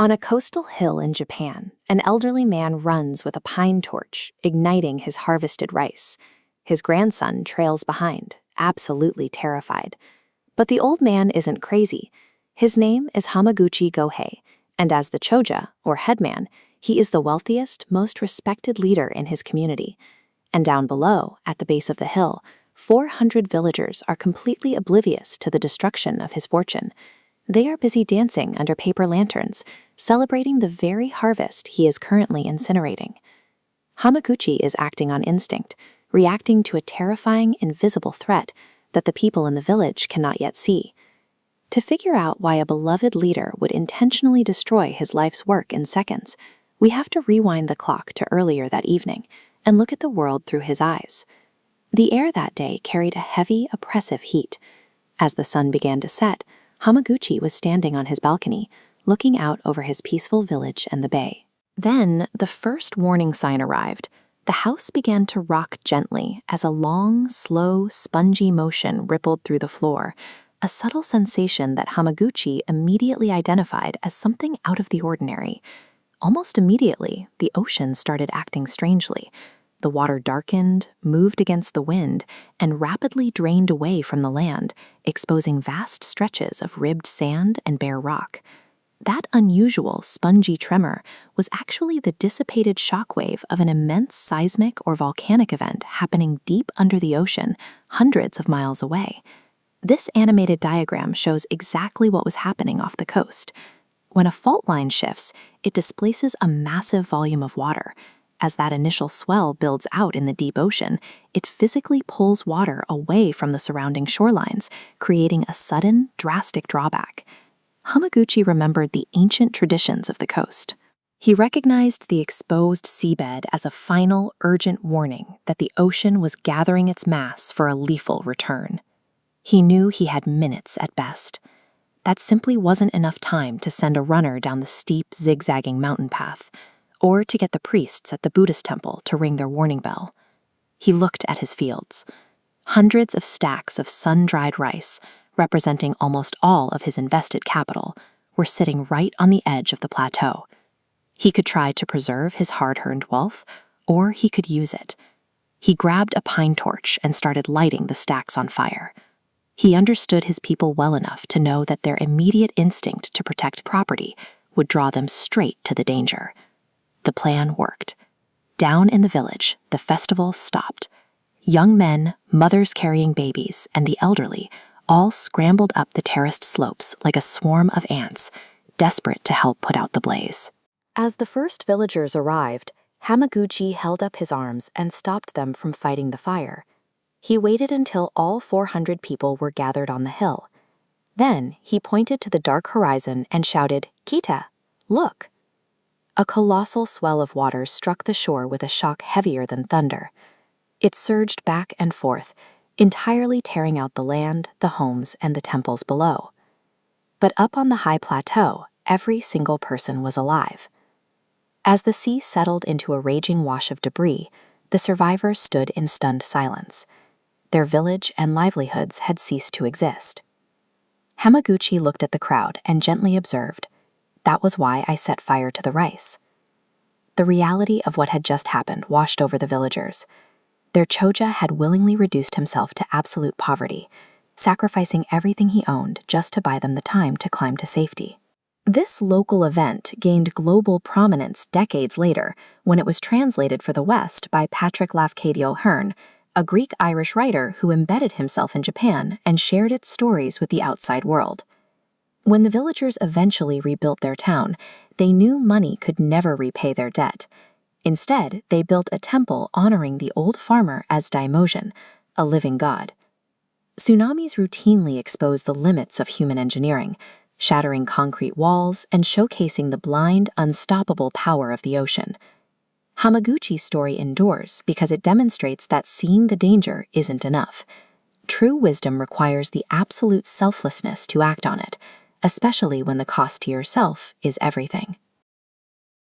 On a coastal hill in Japan, an elderly man runs with a pine torch, igniting his harvested rice. His grandson trails behind, absolutely terrified. But the old man isn't crazy. His name is Hamaguchi Gohei, and as the Choja, or headman, he is the wealthiest, most respected leader in his community. And down below, at the base of the hill, 400 villagers are completely oblivious to the destruction of his fortune. They are busy dancing under paper lanterns, celebrating the very harvest he is currently incinerating. Hamaguchi is acting on instinct, reacting to a terrifying, invisible threat that the people in the village cannot yet see. To figure out why a beloved leader would intentionally destroy his life's work in seconds, we have to rewind the clock to earlier that evening and look at the world through his eyes. The air that day carried a heavy, oppressive heat. As the sun began to set, Hamaguchi was standing on his balcony, looking out over his peaceful village and the bay. Then, the first warning sign arrived. The house began to rock gently as a long, slow, spongy motion rippled through the floor, a subtle sensation that Hamaguchi immediately identified as something out of the ordinary. Almost immediately, the ocean started acting strangely. The water darkened, moved against the wind, and rapidly drained away from the land, exposing vast stretches of ribbed sand and bare rock. That unusual, spongy tremor was actually the dissipated shockwave of an immense seismic or volcanic event happening deep under the ocean, hundreds of miles away. This animated diagram shows exactly what was happening off the coast. When a fault line shifts, it displaces a massive volume of water. As that initial swell builds out in the deep ocean, it physically pulls water away from the surrounding shorelines, creating a sudden, drastic drawback. Hamaguchi remembered the ancient traditions of the coast. He recognized the exposed seabed as a final, urgent warning that the ocean was gathering its mass for a lethal return. He knew he had minutes at best. That simply wasn't enough time to send a runner down the steep, zigzagging mountain path, or to get the priests at the Buddhist temple to ring their warning bell. He looked at his fields. Hundreds of stacks of sun-dried rice, representing almost all of his invested capital, were sitting right on the edge of the plateau. He could try to preserve his hard-earned wealth, or he could use it. He grabbed a pine torch and started lighting the stacks on fire. He understood his people well enough to know that their immediate instinct to protect property would draw them straight to the danger. The plan worked. Down in the village, the festival stopped. Young men, mothers carrying babies, and the elderly all scrambled up the terraced slopes like a swarm of ants, desperate to help put out the blaze. As the first villagers arrived, Hamaguchi held up his arms and stopped them from fighting the fire. He waited until all 400 people were gathered on the hill. Then he pointed to the dark horizon and shouted, "Kita, look!" A colossal swell of water struck the shore with a shock heavier than thunder. It surged back and forth, entirely tearing out the land, the homes, and the temples below. But up on the high plateau, every single person was alive. As the sea settled into a raging wash of debris, the survivors stood in stunned silence. Their village and livelihoods had ceased to exist. Hamaguchi looked at the crowd and gently observed, "That was why I set fire to the rice." The reality of what had just happened washed over the villagers. Their Choja had willingly reduced himself to absolute poverty, sacrificing everything he owned just to buy them the time to climb to safety. This local event gained global prominence decades later when it was translated for the West by Patrick Lafcadio-Hearn, a Greek-Irish writer who embedded himself in Japan and shared its stories with the outside world. When the villagers eventually rebuilt their town, they knew money could never repay their debt. Instead, they built a temple honoring the old farmer as Daimojin, a living god. Tsunamis routinely expose the limits of human engineering, shattering concrete walls and showcasing the blind, unstoppable power of the ocean. Hamaguchi's story endures because it demonstrates that seeing the danger isn't enough. True wisdom requires the absolute selflessness to act on it, especially when the cost to yourself is everything.